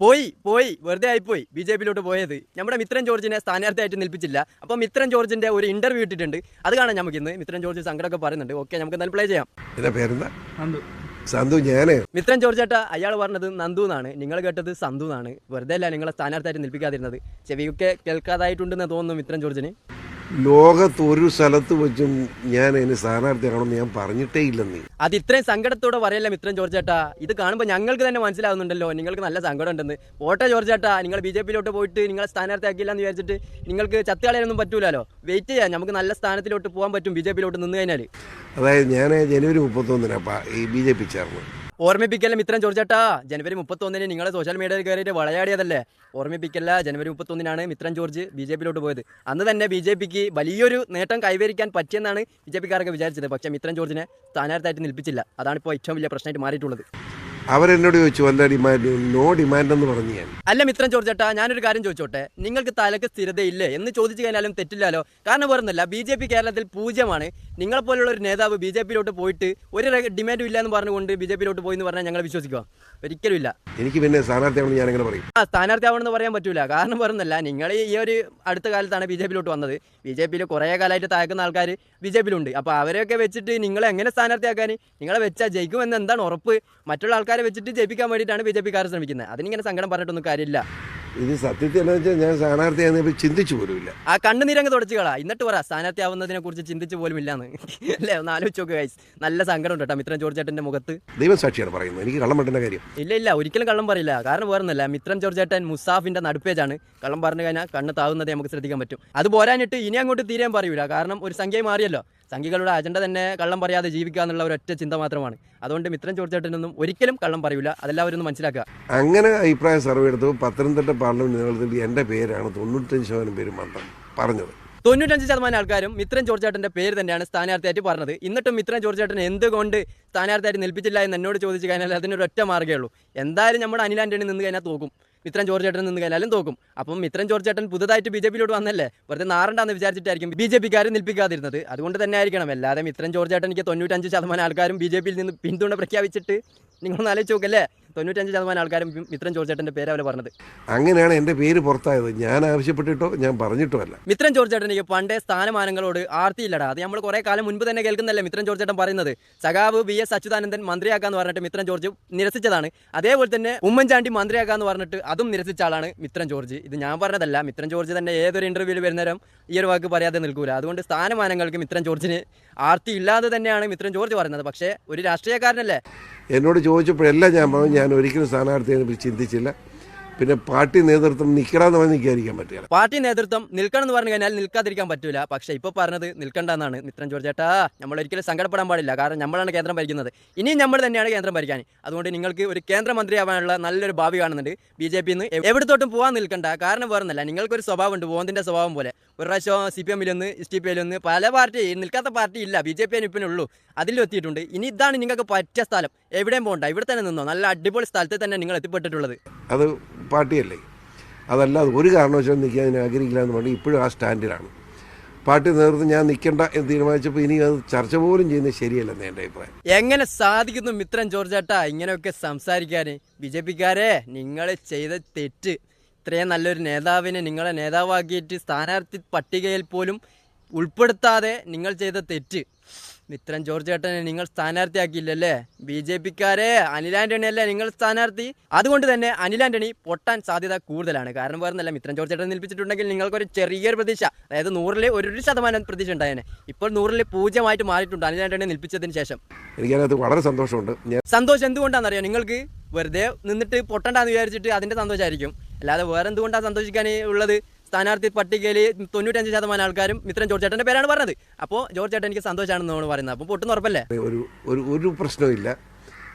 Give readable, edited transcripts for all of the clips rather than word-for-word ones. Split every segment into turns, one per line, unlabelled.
പോയി വെറുതെ ആയിപ്പോയി ബി ജെ പിയിലോട്ട് പോയത്. നമ്മുടെ മിത്രൻ ജോർജിനെ സ്ഥാനാർത്ഥിയായിട്ട് നിൽപ്പിച്ചില്ല. അപ്പോൾ മിത്രൻ ജോർജിന്റെ ഒരു ഇന്റർവ്യൂ ഇട്ടിട്ടുണ്ട്, അത് കാണാൻ നമുക്ക് ഇന്ന്. മിത്രൻ ജോർജ് സങ്കടമൊക്കെ പറയുന്നുണ്ട്. ഓക്കെ, നമുക്ക് എന്തായാലും പ്ലേ ചെയ്യാം.
സന്തു ഞാനേ
മിത്രൻ ജോർജ് ചേട്ടാ, അയാൾ പറഞ്ഞത് നന്ദു എന്നാണ്, നിങ്ങൾ കേട്ടത് സന്തു എന്നാണ്. വെറുതെ അല്ല നിങ്ങളെ സ്ഥാനാർത്ഥിയായിട്ട് നിൽപ്പിക്കാതിരുന്നത്. ചെവിയൊക്കെ കേൾക്കാതായിട്ടുണ്ടെന്ന് തോന്നുന്നു മിത്രൻ ജോർജിന്.
ലോകത്ത് ഒരു സ്ഥലത്ത് വെച്ചും ഞാൻ അതിന് സ്ഥാനാർത്ഥിയാണെന്ന് ഞാൻ പറഞ്ഞിട്ടേ ഇല്ലെന്നീ.
അത് ഇത്രയും സങ്കടത്തോടെ പറയല്ല മിത്രൻ ജോർജ് ചേട്ടാ. ഇത് കാണുമ്പോൾ ഞങ്ങൾക്ക് തന്നെ മനസ്സിലാവുന്നുണ്ടല്ലോ നിങ്ങൾക്ക് നല്ല സങ്കടം ഉണ്ടെന്ന്. പോട്ടെ ജോർജ് ചേട്ടാ, നിങ്ങൾ ബി ജെ പിയിലോട്ട് പോയിട്ട് നിങ്ങളെ സ്ഥാനാർത്ഥിയാക്കില്ല എന്ന് വിചാരിച്ചിട്ട് നിങ്ങൾക്ക് ചത്തുകളയാനൊന്നും പറ്റൂലല്ലോ. വെയിറ്റ് ചെയ്യാം, നമുക്ക് നല്ല സ്ഥാനത്തിലോട്ട് പോകാൻ പറ്റും ബി ജെ പിയിലോട്ട് നിന്ന് കഴിഞ്ഞാൽ.
അതായത് ഞാൻ ജനുവരി 31 ഈ ബി ജെ പി ചേർന്നു.
ഓർമ്മിപ്പിക്കല്ല മിത്രൻ ജോർജ് ചേട്ടാ, ജനുവരി 31 നിങ്ങൾ സോഷ്യൽ മീഡിയയിൽ കയറിയിട്ട് വളയാടിയതല്ലേ. ഓർമ്മിപ്പിക്കല്ല, ജനുവരി 31 മിത്രൻ ജോർജ് ബി ജെ പിയിലോട്ട് പോയത്. അന്ന് തന്നെ ബി ജെ പിക്ക് വലിയൊരു നേട്ടം കൈവരിക്കാൻ പറ്റിയെന്നാണ് ബി ജെ പിക്കാരൊക്കെ വിചാരിച്ചത്. പക്ഷേ മിത്രൻ ജോർജിനെ സ്ഥാനാർത്ഥിയായിട്ട് നിൽപ്പിച്ചില്ല. അതാണ് ഇപ്പോൾ ഏറ്റവും വലിയ പ്രശ്നമായിട്ട് മാറിയിട്ടുള്ളത്.
അവരെന്നോട് ചോദിച്ചു വല്ല ഡിമാൻഡ്, നോ ഡിമാൻഡ് എന്ന് പറഞ്ഞു ഞാൻ.
അല്ല മിത്രൻ ജോർജ് ചേട്ടാ, ഞാനൊരു കാര്യം ചോദിച്ചോട്ടെ, നിങ്ങൾക്ക് തലക്ക് സ്ഥിരതയില്ലേ എന്ന് ചോദിച്ചു കഴിഞ്ഞാലും തെറ്റില്ലല്ലോ. കാരണം വേറൊന്നുമില്ല, ബി ജെ പി കേരളത്തിൽ 0. നിങ്ങളെപ്പോലുള്ള ഒരു നേതാവ് ബി ജെ പിയിലോട്ട് പോയിട്ട് ഒരു ഡിമാൻഡും ഇല്ല എന്ന് പറഞ്ഞുകൊണ്ട് ബി ജെ പിയിലോട്ട് പോയി എന്ന് പറഞ്ഞാൽ ഞങ്ങൾ വിശ്വസിക്കുക ഒരിക്കലും ഇല്ല.
എനിക്ക് പിന്നെ സ്ഥാനാർത്ഥിയാണെന്ന് ഞാൻ എങ്ങനെ പറയും?
സ്ഥാനാർത്ഥിയാവണമെന്ന് പറയാൻ പറ്റൂല. കാരണം വേറൊന്നുമില്ല, നിങ്ങൾ ഈ ഒരു അടുത്ത കാലത്താണ് ബി ജെ പിയിലോട്ട് വന്നത്. ബി ജെ പിയിൽ കുറേ കാലമായിട്ട് തയ്ക്കുന്ന ആൾക്കാർ ബി ജെ പിയിലുണ്ട്. അപ്പോൾ അവരെയൊക്കെ വെച്ചിട്ട് നിങ്ങളെ എങ്ങനെ സ്ഥാനാർത്ഥിയാക്കാൻ? നിങ്ങളെ വെച്ചാൽ ജയിക്കുമെന്ന് എന്താണ് ഉറപ്പ്? മറ്റുള്ള ആൾക്കാരെ വെച്ചിട്ട് ജയിപ്പിക്കാൻ വേണ്ടിയിട്ടാണ് ബി ജെ പിക്കാർ ശ്രമിക്കുന്നത്. അതിനിങ്ങനെ സങ്കടം പറഞ്ഞിട്ടൊന്നും കാര്യമില്ല.
ഇത് സത്യത്തിൽ എന്താ വെച്ചാൽ ഞാൻ സ്ഥാനാർത്ഥിയാണെന്ന് ചിന്തിച്ചു പോലുമില്ല.
ആ കണ്ണുനീരങ്ങ് തുടച്ചുകളാ, എന്നിട്ട് പറ സ്ഥാനാർത്ഥിയാവുന്നതിനെ കുറിച്ച് ചിന്തിച്ചു പോലും ഇല്ലാന്ന്. അല്ലേ, ഒന്ന് ആലോചിച്ച് നോക്കുക ഗൈസ്. നല്ല സങ്കടം ഉണ്ട് കേട്ടോ മിത്രൻ ജോർജ് ചേട്ടൻ്റെ മുഖത്ത്.
ദൈവം സാക്ഷിയാണ് പറയുന്നത്, എനിക്ക് കള്ളം പറ്റുന്ന കാര്യം
ഇല്ല, ഒരിക്കലും കള്ളം പറയില്ല. കാരണം വേറൊന്നുമില്ല, മിത്രൻ ജോർജ് ചേട്ടൻ മുസാഫിന്റെ നടുപ്പേജാണ്. കള്ളം പറഞ്ഞു കഴിഞ്ഞാൽ കണ്ണ് താവുന്നതേ നമുക്ക് ശ്രദ്ധിക്കാൻ പറ്റും. അത് പോരാഞ്ഞിട്ട് ഇനി അങ്ങോട്ട് തീരാൻ പറയൂല. കാരണം ഒരു സംഖ്യ മാറിയല്ലോ. സംഖ്യകളുടെ അജണ്ട തന്നെ കള്ളം പറയാതെ ജീവിക്കുക എന്നുള്ള ഒരൊറ്റ ചിന്ത മാത്രമാണ്. അതുകൊണ്ട് മിത്രൻ ജോർജ് ചേട്ടനൊന്നും ഒരിക്കലും കള്ളം പറയൂല. അതെല്ലാവരും ഒന്ന് മനസ്സിലാക്കുക.
അങ്ങനെ അഭിപ്രായ സർവേ എടുത്തു പത്തനംതിട്ട പാർലമെന്റ് നേതൃത്വത്തിൽ എൻ്റെ പേരാണ് 95% പേര് മാത്രം പറഞ്ഞത്.
95% ആൾക്കാരും മിത്രൻ ജോർജ് ചേട്ടൻ്റെ പേര് തന്നെയാണ് സ്ഥാനാർത്ഥിയായിട്ട് പറഞ്ഞത്. എന്നിട്ടും മിത്രൻ ജോർജ് ചേട്ടൻ എന്തുകൊണ്ട് സ്ഥാനാർത്ഥിയായിട്ട് നിൽപ്പിച്ചില്ല എന്ന് എന്നോട് ചോദിച്ചു കഴിഞ്ഞാൽ അതിനൊരു ഒറ്റ മാർഗ്ഗമേ ഉള്ളൂ. എന്തായാലും നമ്മുടെ അനിൽ ആന്റണി നിന്ന് കഴിഞ്ഞാൽ തോക്കും, മിത്രൻ ജോർജ് ചേട്ടൻ നിന്ന് കഴിഞ്ഞാലും തോക്കും. അപ്പം മിത്രൻ ജോർജ് ചേട്ടൻ പുതുതായിട്ട് ബി ജെ പിയിലോട്ട് വന്നല്ലേ, വെറുതെ നാറണ്ടാന്ന് വിചാരിച്ചിട്ടായിരിക്കും ബി ജെ പിക്കാർ നിൽപ്പിക്കാതിരുന്നത്. അതുകൊണ്ട് തന്നെ ആയിരിക്കണം. അല്ലാതെ മിത്രൻ ജോർജ് ചേട്ടനിക്ക് 95% ആൾക്കാരും ബി ജെ പിയിൽ നിന്ന് പിന്തുണ പ്രഖ്യാപിച്ചിട്ട് നിങ്ങളൊന്ന് ആലോചിച്ച് നോക്കല്ലേ. 95% ആൾക്കാരും മിത്രൻ ജോർജ് ചേട്ടൻ്റെ പേര് അവർ പറഞ്ഞത്.
അങ്ങനെയാണ് എൻ്റെ പേര് പുറത്തായത്. ഞാൻ ആവശ്യപ്പെട്ടിട്ടോ ഞാൻ പറഞ്ഞിട്ടോ അല്ല.
മിത്രൻ ജോർജ് ചേട്ടനിക്ക് പണ്ടേ സ്ഥാനമാനങ്ങളോട് ആർത്തിയില്ലടാ. അത് നമ്മൾ കുറേ കാലം മുൻപ് തന്നെ കേൾക്കുന്നല്ലേ മിത്രൻ ജോർജ് ചേട്ടൻ പറയുന്നത്. സഖാവ് VS അച്യുതാനന്ദൻ മന്ത്രിയാക്കാന്ന് പറഞ്ഞിട്ട് മിത്രൻ ജോർജ് നിരസിച്ചതാണ്. അതേപോലെ തന്നെ ഉമ്മൻചാണ്ടി മന്ത്രിയാക്കാന്ന് പറഞ്ഞിട്ട് അതും നിരസിച്ച ആളാണ് മിത്രൻ ജോർജ്. ഇത് ഞാൻ പറഞ്ഞതല്ല, മിത്രൻ ജോർജ് തന്നെ ഏതൊരു ഇന്റർവ്യൂവിൽ വരുന്നേരം ഈ ഒരു വാക്ക് പറയാതെ നിൽക്കൂല. അതുകൊണ്ട് സ്ഥാനമാനങ്ങൾക്ക് മിത്രൻ ജോർജിന് ആർത്തി ഇല്ലാതെ തന്നെയാണ് മിത്രൻ ജോർജ് പറയുന്നത്. പക്ഷേ ഒരു രാഷ്ട്രീയക്കാരനല്ലേ.
എന്നോട് ചോദിച്ചപ്പോഴെല്ലാം ഞാൻ പറഞ്ഞു ഞാൻ ഒരിക്കലും സ്ഥാനാർത്ഥിയെ ചിന്തിച്ചില്ല. പിന്നെ പാർട്ടി നേതൃത്വം നിൽക്കണമെന്ന് പറഞ്ഞ് നിൽക്കാതിരിക്കാൻ പറ്റില്ല.
പാർട്ടി നേതൃത്വം നിൽക്കണം എന്ന് പറഞ്ഞു കഴിഞ്ഞാൽ നിൽക്കാതിരിക്കാൻ പറ്റൂല. പക്ഷേ ഇപ്പോൾ പറഞ്ഞത് നിൽക്കണ്ടെന്നാണ്. മിത്രൻ ജോർജ് ചേട്ടാ, നമ്മൾ ഒരിക്കലും സങ്കടപ്പെടാൻ പാടില്ല. കാരണം നമ്മളാണ് കേന്ദ്രം ഭരിക്കുന്നത്. ഇനിയും നമ്മൾ തന്നെയാണ് കേന്ദ്രം ഭരിക്കാൻ. അതുകൊണ്ട് നിങ്ങൾക്ക് ഒരു കേന്ദ്രമന്ത്രിയാവാനുള്ള നല്ലൊരു ഭാവി കാണുന്നുണ്ട്. ബി ജെ പിന്ന് എവിടത്തോട്ടും പോകാൻ നിൽക്കണ്ട. കാരണം വേറൊന്നല്ല, നിങ്ങൾക്കൊരു സ്വഭാവമുണ്ട്, ഓന്തിൻ്റെ സ്വഭാവം പോലെ. ഒരു പ്രാവശ്യം CPM-ൽ STP-ൽ പല പാർട്ടി നിൽക്കാത്ത പാർട്ടി ഇല്ല, ബി ജെ പി ഇപ്പിനുള്ളൂ. അതിലെത്തിയിട്ടുണ്ട്. ഇനി ഇതാണ് നിങ്ങൾക്ക് പറ്റിയ സ്ഥലം. എവിടെയും പോകണ്ട, ഇവിടെ തന്നെ നിന്നോ. നല്ല അടിപൊളി സ്ഥലത്ത് തന്നെ നിങ്ങൾ എത്തിപ്പെട്ടിട്ടുള്ളത്.
അത് പാർട്ടിയല്ലേ, അതല്ലാതെ ഒരു കാരണവശാലും നിൽക്കാൻ ഞാൻ ആഗ്രഹിക്കില്ല എന്ന് പറഞ്ഞാൽ ഇപ്പോഴും ആ സ്റ്റാൻഡിലാണ്. പാർട്ടി നേതൃത്വം ഞാൻ നിൽക്കേണ്ട എന്ന് തീരുമാനിച്ചപ്പോൾ ഇനി അത് ചർച്ച പോലും ചെയ്യുന്നത് ശരിയല്ലെന്ന് എൻ്റെ അഭിപ്രായം.
എങ്ങനെ സാധിക്കുന്നു മിത്രൻ ജോർജ് ചേട്ടാ ഇങ്ങനെയൊക്കെ സംസാരിക്കാൻ? ബി ജെ പിക്കാരെ, നിങ്ങൾ ചെയ്ത തെറ്റ്. ഇത്രയും നല്ലൊരു നേതാവിനെ നിങ്ങളെ നേതാവാക്കിയിട്ട് സ്ഥാനാർത്ഥി പട്ടികയിൽ പോലും ഉൾപ്പെടുത്താതെ നിങ്ങൾ ചെയ്ത തെറ്റ്. മിത്രൻ ജോർജ് ചേട്ടനെ നിങ്ങൾ സ്ഥാനാർത്ഥിയാക്കിയില്ലല്ലേ. ബി ജെ പിക്കാരെ, അനിൽ ആന്റണിയല്ലേ നിങ്ങൾ സ്ഥാനാർത്ഥി. അതുകൊണ്ട് തന്നെ അനിൽ ആന്റണി പൊട്ടാൻ സാധ്യത കൂടുതലാണ്. കാരണം വേറൊന്നല്ല, മിത്രൻ ജോർജ് ചേട്ടൻ നിൽപ്പിച്ചിട്ടുണ്ടെങ്കിൽ നിങ്ങൾക്കൊരു ചെറിയൊരു പ്രതീക്ഷ, അതായത് 100-ൽ 1% പ്രതീക്ഷ ഉണ്ടായേനെ. ഇപ്പോൾ 100-ൽ 0 മാറിയിട്ടുണ്ട് അനിൽ ആന്റണി നിൽപ്പിച്ചതിന് ശേഷം.
എനിക്കതിനകത്ത് വളരെ സന്തോഷമുണ്ട്.
സന്തോഷം എന്തുകൊണ്ടാണെന്നറിയോ? നിങ്ങൾക്ക് വെറുതെ നിന്നിട്ട് പൊട്ടണ്ടെന്ന് വിചാരിച്ചിട്ട് അതിൻ്റെ സന്തോഷമായിരിക്കും. അല്ലാതെ വേറെ എന്തുകൊണ്ടാണ് സന്തോഷിക്കാൻ ഉള്ളത്? സ്ഥാനാർത്ഥി പട്ടികയിൽ 95% ആൾക്കാരും മിത്രൻ ജോർജ് ചേട്ടൻ്റെ പേരാണ് പറഞ്ഞത്. അപ്പോൾ ജോർജ് ചേട്ടൻ എനിക്ക് സന്തോഷമാണെന്ന് നമ്മൾ പറയുന്നത്. അപ്പോൾ പൊട്ടുന്ന ഉറപ്പല്ലേ?
ഒരു പ്രശ്നമില്ല.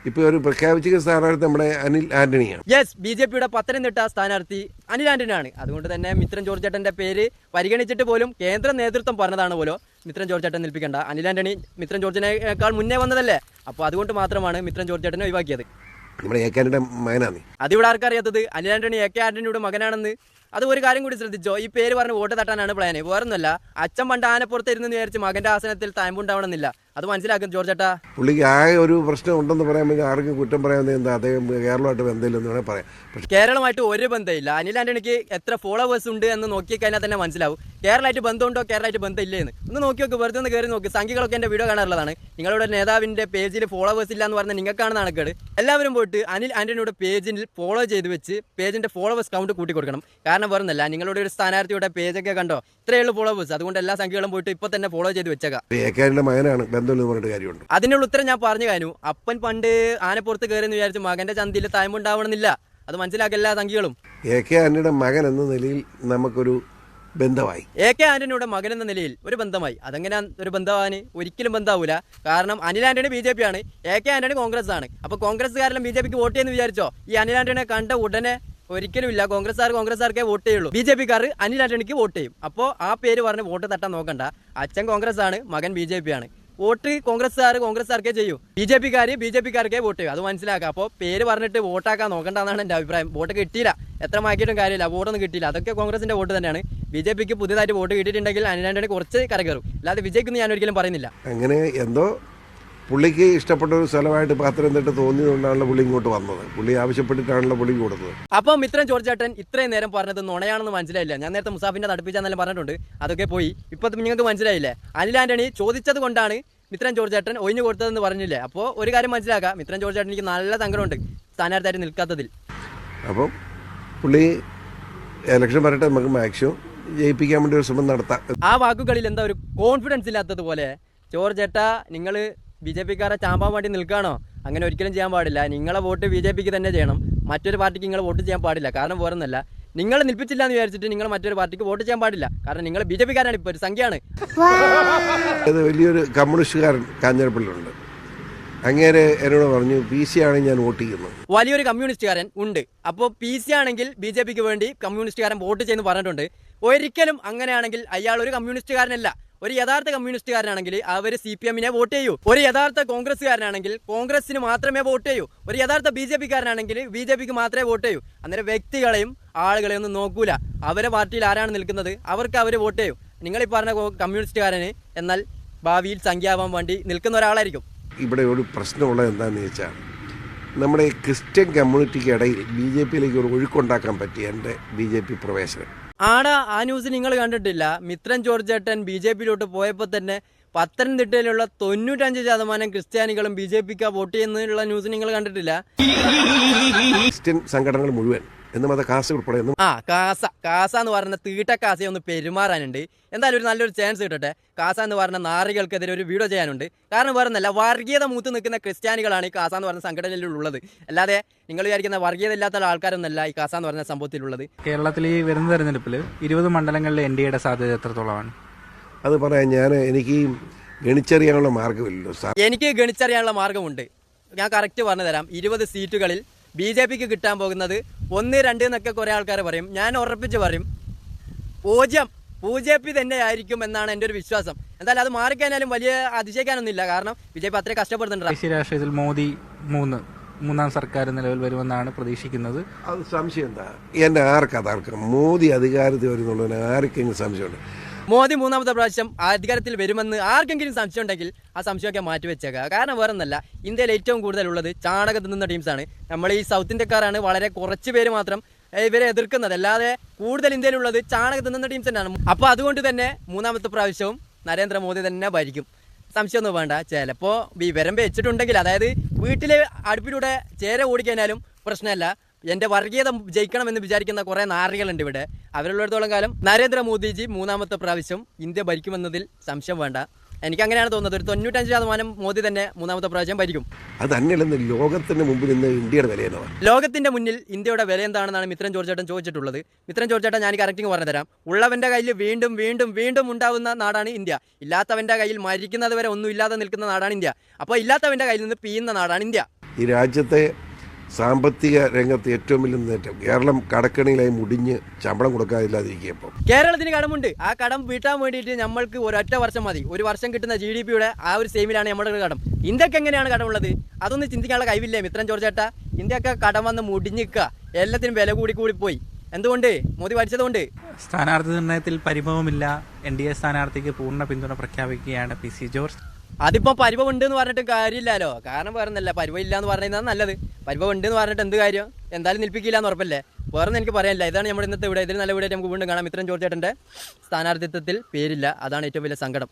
ഇപ്പോൾ ഒരു പ്രഖ്യാപിച്ച സ്ഥാനാർത്ഥി നമ്മുടെ അനിൽ ആന്റണിയാണ്.
യെസ്, ബി ജെ പിയുടെ പത്തനംതിട്ട സ്ഥാനാർത്ഥി അനിൽ ആന്റണിയാണ്. അതുകൊണ്ട് തന്നെ മിത്രൻ ജോർജ് ചേട്ടൻ്റെ പേര് പരിഗണിച്ചിട്ട് പോലും കേന്ദ്ര നേതൃത്വം പറഞ്ഞതാണ് പോലും മിത്രൻ ജോർജ് ചേട്ടൻ നിൽപ്പിക്കേണ്ട. അനിൽ ആന്റണി മിത്രൻ ജോർജിനേക്കാൾ മുന്നേ വന്നതല്ലേ. അപ്പോൾ അതുകൊണ്ട് മാത്രമാണ് മിത്രൻ ജോർജ് ചേട്ടനെ ഒഴിവാക്കിയത്.
നമ്മുടെ AK ആന്റണിയുടെ മകനാണ്.
അതിവിടെ ആർക്കറിയാത്തത് അനിൽ ആന്റണി AK ആന്റണിയുടെ മകനാണെന്ന്? അത് ഒരു കാര്യം കൂടി ശ്രദ്ധിച്ചോ, ഈ പേര് പറഞ്ഞ് വോട്ട് തട്ടാനാണ് പ്ലാന്. വേറൊന്നുമല്ല, അച്ഛൻ പണ്ട് ആനപ്പുറത്ത് ഇരുന്ന് വിചാരിച്ച് മകൻ്റെ ആസനത്തിൽ താമ്പുണ്ടാവണമെന്നില്ല. അത് മനസ്സിലാക്കും ജോർജ് ചേട്ടാ.
പുള്ളിക്ക് ആകെ ഒരു പ്രശ്നം ഉണ്ടെന്ന് പറയാൻ വേണ്ടി ആർക്കും കുറ്റം പറയാൻ എന്താ, അദ്ദേഹം കേരളമായിട്ട് ബന്ധമില്ലെന്ന് വേണേൽ പറയാം. പക്ഷേ
കേരളമായിട്ട് ഒരു ബന്ധമില്ല. അനിൽ ആന്റണിക്ക് എത്ര ഫോളോവേഴ്സ് ഉണ്ട് എന്ന് നോക്കിക്കഴിഞ്ഞാൽ തന്നെ മനസ്സിലാവും കേരളമായിട്ട് ബന്ധമുണ്ടോ കേരളമായിട്ട് ബന്ധമില്ലേ എന്ന്. ഒന്ന് നോക്കി നോക്ക്, വെറുതെ ഒന്ന് കയറി നോക്ക്. സംഖ്യകളൊക്കെ എൻ്റെ വീഡിയോ കാണാറുള്ളതാണ്. നിങ്ങളുടെ നേതാവിൻ്റെ പേജിൽ ഫോളോവേഴ്സ് ഇല്ല എന്ന് പറഞ്ഞാൽ നിങ്ങൾക്കാണ് നാണക്കേട്. എല്ലാവരും പോയിട്ട് അനിൽ ആന്റണിയുടെ പേജിൽ ഫോളോ ചെയ്ത് വെച്ച് പേജിൻ്റെ ഫോളോവേഴ്സ് കൗണ്ട് കൂട്ടി കൊടുക്കണം. കാരണം വേറൊന്നല്ല, നിങ്ങളുടെ ഒരു സ്ഥാനാർത്ഥിയുടെ പേജൊക്കെ കണ്ടോ, ഇത്രയേ ഉള്ളൂ ഫോളോവേഴ്സ്. അതുകൊണ്ട് എല്ലാ സംഖ്യകളും പോയിട്ട് ഇപ്പോൾ തന്നെ ഫോളോ ചെയ്ത് വെച്ചേക്കാം.
ഏക്കാൻ്റെ മകനാണ്, ബന്ധമില്ലെന്ന് പറഞ്ഞിട്ട് കാര്യമുണ്ട്.
അതിനുള്ള ഉത്തരം ഞാൻ പറഞ്ഞു കഴിഞ്ഞു. അപ്പൻ പണ്ട് ആനപ്പുറത്ത് കയറി എന്ന് വിചാരിച്ചു മകന്റെ ചന്തിയിൽ തായ്മുണ്ടാവണമെന്നില്ല. അത് മനസ്സിലാക്കുക എല്ലാ സംഖ്യകളും.
AK ആന്റണിയുടെ മകൻ എന്ന നിലയിൽ നമുക്കൊരു ബന്ധമായി.
AK ആന്റണിയുടെ മകൻ എന്ന നിലയിൽ ഒരു ബന്ധമായി. അതെങ്ങനെ ഒരു ബന്ധമാവാന്? ഒരിക്കലും ബന്ധമാവൂല. കാരണം അനിൽ ആന്റണി BJP ആണ്, AK ആന്റണി കോൺഗ്രസ് ആണ്. അപ്പോൾ കോൺഗ്രസ്സുകാരെല്ലാം BJPക്ക് വോട്ട് ചെയ്യുന്നു വിചാരിച്ചോ? ഈ അനിൽ ആന്റണിയെ കണ്ട ഉടനെ ഒരിക്കലും ഇല്ല. കോൺഗ്രസ്സുകാർക്കേ വോട്ട് ചെയ്യുള്ളൂ. BJPക്കാർ അനിൽ ആന്റണിക്ക് വോട്ട് ചെയ്യും. അപ്പോൾ ആ പേര് പറഞ്ഞ് വോട്ട് തട്ടാൻ നോക്കണ്ട. അച്ഛൻ കോൺഗ്രസ് ആണ്, മകൻ BJP ആണ്. വോട്ട് കോൺഗ്രസ്സുകാർക്കേ ചെയ്യൂ. BJPക്കാർക്കേ വോട്ട് ചെയ്യും. അത് മനസ്സിലാക്കുക. അപ്പോൾ പേര് പറഞ്ഞിട്ട് വോട്ടാക്കാൻ നോക്കണ്ടെന്നാണ് എൻ്റെ അഭിപ്രായം. വോട്ട് കിട്ടിയില്ല, എത്ര മാക്കിയിട്ടും കാര്യമില്ല, വോട്ടൊന്നും കിട്ടിയില്ല. അതൊക്കെ കോൺഗ്രസിന്റെ വോട്ട് തന്നെയാണ്. BJPക്ക് പുതിയതായിട്ട് വോട്ട് കിട്ടിയിട്ടുണ്ടെങ്കിൽ അനിൽ ആന്റണി കുറച്ച് കരകയറും. അല്ലാതെ വിജയിക്കുന്നു ഞാൻ ഒരിക്കലും പറയുന്നില്ല.
അങ്ങനെ എന്തോ പുള്ളിക്ക് ഇഷ്ടപ്പെട്ട ഒരു സ്ഥലമായിട്ട് പത്തനംതിട്ട തോന്നിയതുകൊണ്ടാണല്ലോ പുള്ളി ഇങ്ങോട്ട് വന്നത്. പുള്ളി ആവശ്യപ്പെട്ടിട്ടാണല്ലോ പുള്ളി കൊടുത്തത്.
അപ്പം മിത്രൻ ജോർജ് ചേട്ടൻ ഇത്രയും നേരം പറഞ്ഞത് നുണയാണെന്ന് മനസ്സിലായില്ല. ഞാൻ നേരത്തെ മുസാഫിന്റെ തടുപ്പിച്ചാന്നെല്ലാം പറഞ്ഞിട്ടുണ്ട്, അതൊക്കെ പോയി. ഇപ്പം നിങ്ങൾക്ക് മനസ്സിലായില്ലേ? അനിൽ ആന്റണി ചോദിച്ചത് കൊണ്ടാണ് മിത്രൻ ജോർജ് ചേട്ടൻ ഒഴിഞ്ഞു കൊടുത്തതെന്ന് പറഞ്ഞില്ലേ? അപ്പോൾ ഒരു കാര്യം മനസ്സിലാക്കാം, മിത്രൻ ജോർജ് ചേട്ടൻ എനിക്ക് നല്ല സങ്കടമുണ്ട് സ്ഥാനാർത്ഥിയായിട്ട് നിൽക്കാത്തതിൽ.
അപ്പം പുള്ളി ഇലക്ഷൻ വരട്ടെ, നമുക്ക് മാക്സിമം ജയിപ്പിക്കാൻ വേണ്ടി ഒരു ശ്രമം നടത്താം.
ആ വാക്കുകളിൽ എന്താ ഒരു കോൺഫിഡൻസ് ഇല്ലാത്തതുപോലെ. ജോർജ് ചേട്ടാ, നിങ്ങൾ BJPക്കാരെ ചാമ്പാൻ വേണ്ടി നിൽക്കുകയാണോ? അങ്ങനെ ഒരിക്കലും ചെയ്യാൻ പാടില്ല. നിങ്ങളെ വോട്ട് BJPക്ക് തന്നെ ചെയ്യണം. മറ്റൊരു പാർട്ടിക്ക് നിങ്ങൾ വോട്ട് ചെയ്യാൻ പാടില്ല. കാരണം വേറൊന്നല്ല, നിങ്ങൾ നിൽപ്പിച്ചില്ല എന്ന് വിചാരിച്ചിട്ട് നിങ്ങൾ മറ്റൊരു പാർട്ടിക്ക് വോട്ട് ചെയ്യാൻ പാടില്ല. കാരണം നിങ്ങൾ BJPക്കാരാണ്, ഇപ്പോൾ ഒരു സംഖ്യയാണ്.
അത് വലിയൊരു കമ്മ്യൂണിസ്റ്റുകാരൻ കാഞ്ഞിരപ്പള്ളിയുണ്ട്. അങ്ങേരെ എന്നോട് പറഞ്ഞു PC ആണെങ്കിൽ ഞാൻ വോട്ട് ചെയ്യുന്നു.
വലിയൊരു കമ്മ്യൂണിസ്റ്റുകാരൻ ഉണ്ട്. അപ്പോൾ PC ആണെങ്കിൽ BJPക്ക് വേണ്ടി കമ്മ്യൂണിസ്റ്റുകാരൻ വോട്ട് ചെയ്യുന്നു പറഞ്ഞിട്ടുണ്ട്. ഒരിക്കലും അങ്ങനെയാണെങ്കിൽ അയാൾ ഒരു കമ്മ്യൂണിസ്റ്റുകാരനല്ല. ഒരു യഥാർത്ഥ കമ്മ്യൂണിസ്റ്റുകാരനാണെങ്കിൽ അവർ CPM-നെ വോട്ട് ചെയ്യൂ. ഒരു യഥാർത്ഥ കോൺഗ്രസ്സുകാരനാണെങ്കിൽ കോൺഗ്രസിന് മാത്രമേ വോട്ട് ചെയ്യൂ. ഒരു യഥാർത്ഥ BJPക്കാരനാണെങ്കിൽ BJPക്ക് മാത്രമേ വോട്ട് ചെയ്യൂ. അന്നേരം വ്യക്തികളെയും ആളുകളെയും ഒന്നും നോക്കൂല. അവരെ പാർട്ടിയിൽ ആരാണ് നിൽക്കുന്നത് അവർക്ക് അവർ വോട്ട് ചെയ്യും. നിങ്ങളീ പറഞ്ഞ കമ്മ്യൂണിസ്റ്റുകാരന് എന്നാൽ ഭാവിയിൽ സംഖ്യാവാൻ വേണ്ടി നിൽക്കുന്ന ഒരാളായിരിക്കും.
ഇവിടെ ഒരു പ്രശ്നമുള്ളത് എന്താണെന്ന് വെച്ചാൽ, നമ്മുടെ ഈ ക്രിസ്ത്യൻ കമ്മ്യൂണിറ്റിക്ക് ഇടയിൽ BJPയിലേക്ക് ഒരു ഒഴുക്കുണ്ടാക്കാൻ പറ്റിയ എൻ്റെ BJP പ്രവേശനം.
ആ ന്യൂസ് നിങ്ങൾ കണ്ടിട്ടില്ല? മിത്രൻ ജോർജ് ചേട്ടൻ BJPയിലോട്ട് പോയപ്പോൾ തന്നെ പത്തനംതിട്ടയിലുള്ള 95% ക്രിസ്ത്യാനികളും BJPക്ക് വോട്ട് ചെയ്യുന്നതിനുള്ള ന്യൂസ് നിങ്ങൾ കണ്ടിട്ടില്ല?
ക്രിസ്ത്യൻ സംഘടനകൾ മുഴുവൻ എന്ന് മത കാസ ഉൾപ്പെടെ
കാസ എന്ന് പറഞ്ഞ തീട്ടക്കാസയെ ഒന്ന് പെരുമാറാനുണ്ട്. എന്തായാലും ഒരു നല്ലൊരു ചാൻസ് കിട്ടട്ടെ. കാസ എന്ന് പറഞ്ഞ നാറികൾക്കെതിരെ ഒരു വീഡിയോ ചെയ്യാനുണ്ട്. കാരണം വേറൊന്നല്ല, വർഗീയത മൂത്ത് നിൽക്കുന്ന ക്രിസ്ത്യാനികളാണ് ഈ കാസ എന്ന് പറഞ്ഞ സംഘടനയിലുള്ളത്. അല്ലാതെ നിങ്ങൾ വിചാരിക്കുന്ന വർഗീയത ഇല്ലാത്ത ആൾക്കാരൊന്നല്ല ഈ കാസ എന്ന് പറഞ്ഞ സംഭവത്തിലുള്ളത്.
കേരളത്തിൽ ഈ വരുന്ന തെരഞ്ഞെടുപ്പിൽ 20 മണ്ഡലങ്ങളിൽ NDAയുടെ സാധ്യത എത്രത്തോളമാണ്?
അത് പറയാൻ എനിക്ക് ഗണിച്ചറിയാനുള്ള മാർഗമില്ലല്ലോ.
എനിക്ക് ഗണിച്ചറിയാനുള്ള മാർഗമുണ്ട്. ഞാൻ കറക്റ്റ് പറഞ്ഞു തരാം. 20 സീറ്റുകളിൽ BJPക്ക് കിട്ടാൻ പോകുന്നത് 1, 2 എന്നൊക്കെ കുറേ ആൾക്കാർ പറയും. ഞാൻ ഉറപ്പിച്ച് പറയും 0 BJP തന്നെ ആയിരിക്കും എന്നാണ് എൻ്റെ ഒരു വിശ്വാസം. എന്തായാലും അത് മാറിക്കഴിഞ്ഞാലും വലിയ അതിശയിക്കാനൊന്നുമില്ല. കാരണം BJP അത്രയും കഷ്ടപ്പെടുന്നുണ്ട്.
ദേശീയ രാഷ്ട്രീയത്തിൽ മോദി മൂന്നാം സർക്കാർ നിലവിൽ വരുമെന്നാണ് പ്രതീക്ഷിക്കുന്നത്.
അത് സംശയം എന്താ? എൻ്റെ ആർക്കതാർക്കും മോദി അധികാരത്തിൽ വരുന്നുള്ളതിന് ആർക്കെങ്കിലും സംശയമുണ്ട്?
മോദി 3ാമത്തെ പ്രാവശ്യം അധികാരത്തിൽ വരുമെന്ന് ആർക്കെങ്കിലും സംശയം ഉണ്ടെങ്കിൽ ആ സംശയമൊക്കെ മാറ്റിവെച്ചേക്കുക. കാരണം വേറൊന്നല്ല, ഇന്ത്യയിൽ ഏറ്റവും കൂടുതലുള്ളത് ചാണകം തിന്നുന്ന ടീംസാണ്. നമ്മൾ ഈ സൗത്ത് ഇന്ത്യക്കാരാണ് വളരെ കുറച്ച് പേര് മാത്രം ഇവരെ എതിർക്കുന്നത്. അല്ലാതെ കൂടുതൽ ഇന്ത്യയിലുള്ളത് ചാണകം തിന്നുന്ന ടീംസ് തന്നെയാണ്. അപ്പോൾ അതുകൊണ്ട് തന്നെ 3ാമത്തെ പ്രാവശ്യവും നരേന്ദ്രമോദി തന്നെ ഭരിക്കും. സംശയമൊന്നും വേണ്ട. ചിലപ്പോൾ വിവരം വെച്ചിട്ടുണ്ടെങ്കിൽ, അതായത് വീട്ടിലെ അടുപ്പിലൂടെ ചേര ഓടിക്കഴിഞ്ഞാലും പ്രശ്നമല്ല. എൻ്റെ വർഗീയത ജയിക്കണമെന്ന് വിചാരിക്കുന്ന കുറേ നാറികളുണ്ട് ഇവിടെ. അവരുള്ളിടത്തോളം കാലം നരേന്ദ്രമോദിജി 3ാമത്തെ പ്രാവശ്യം ഇന്ത്യ ഭരിക്കുമെന്നതിൽ സംശയം വേണ്ട. എനിക്കങ്ങനെയാണ് തോന്നുന്നത്. ഒരു 95% മോദി തന്നെ 3ാമത്തെ പ്രാവശ്യം ഭരിക്കും.
അത് തന്നെയല്ലെന്ന് ലോകത്തിന്റെ മുമ്പിൽ ഇന്ന് ഇന്ത്യയുടെ വില എന്നതാണ്.
ലോകത്തിന്റെ മുന്നിൽ ഇന്ത്യയുടെ വില എന്താണെന്നാണ് മിത്രൻ ജോർജ് ചേട്ടൻ ചോദിച്ചിട്ടുള്ളത്. മിത്രൻ ജോർജ് ചേട്ടൻ ഞാൻ കറക്റ്റിംഗ് പറഞ്ഞു തരാം. ഉള്ളവന്റെ കയ്യിൽ വീണ്ടും വീണ്ടും വീണ്ടും ഉണ്ടാവുന്ന നാടാണ് ഇന്ത്യ. ഇല്ലാത്തവന്റെ കയ്യിൽ മരിക്കുന്നത് വരെ ഒന്നും ഇല്ലാതെ നിൽക്കുന്ന നാടാണ് ഇന്ത്യ. അപ്പോൾ ഇല്ലാത്തവന്റെ കയ്യിൽ നിന്ന് പീയുന്ന നാടാണ് ഇന്ത്യ.
ഈ രാജ്യത്തെ സാമ്പത്തിക രംഗത്ത് ഏറ്റവും വലിയ നേട്ടം കേരളം കടക്കണിയിലായി മുടിഞ്ഞ് ശമ്പളം കൊടുക്കാതില്ലാതിരിക്കുമ്പോൾ
കേരളത്തിന് കടമുണ്ട്. ആ കടം വീട്ടാൻ വേണ്ടിയിട്ട് നമ്മൾക്ക് ഒരൊറ്റ വർഷം മതി. ഒരു വർഷം കിട്ടുന്ന GDPയുടെ ആ ഒരു സെയിമിലാണ് നമ്മുടെ കടം. ഇന്ത്യക്ക് എങ്ങനെയാണ് കടമുള്ളത്? അതൊന്നും ചിന്തിക്കാനുള്ള കഴിവില്ലേ മിത്രൻ ജോർജ് ചേട്ടാ? ഇന്ത്യക്ക് കടം വന്ന് മുടിഞ്ഞിക്കുക, എല്ലാത്തിനും വില കൂടി പോയി. എന്തുകൊണ്ട്? മോദി ഭരിച്ചതുകൊണ്ട്.
സ്ഥാനാർത്ഥി നിർണയത്തിൽ പരിഭവമില്ല. NDA സ്ഥാനാർത്ഥിക്ക് പൂർണ്ണ പിന്തുണ പ്രഖ്യാപിക്കുകയാണ് PC ജോർജ്.
അതിപ്പോൾ പരിഭവം ഉണ്ട് എന്ന് പറഞ്ഞിട്ട് കാര്യമില്ലല്ലോ. കാരണം വേറെ ഒന്നല്ല, പരിഭവം ഇല്ല എന്ന് പറയുന്നതാണ് നല്ലത്. പരിഭവം ഉണ്ട് എന്ന് പറഞ്ഞിട്ട് എന്ത് കാര്യം? എന്തായാലും നിൽപ്പിക്കില്ല എന്ന് ഉറപ്പല്ലേ. വേറെ ഒന്നും എനിക്ക് പറയാനില്ല. ഇതാണ് നമ്മുടെ ഇന്നത്തെ ഇവിടെ. ഇതിൽ നല്ല വീഡിയോ നമുക്ക് വീണ്ടും കാണാം. മിത്രൻ ജോർജ് ചേട്ടൻ്റെ സ്ഥാനാർത്ഥിത്വത്തിൽ പേരില്ല, അതാണ് ഏറ്റവും വലിയ സങ്കടം.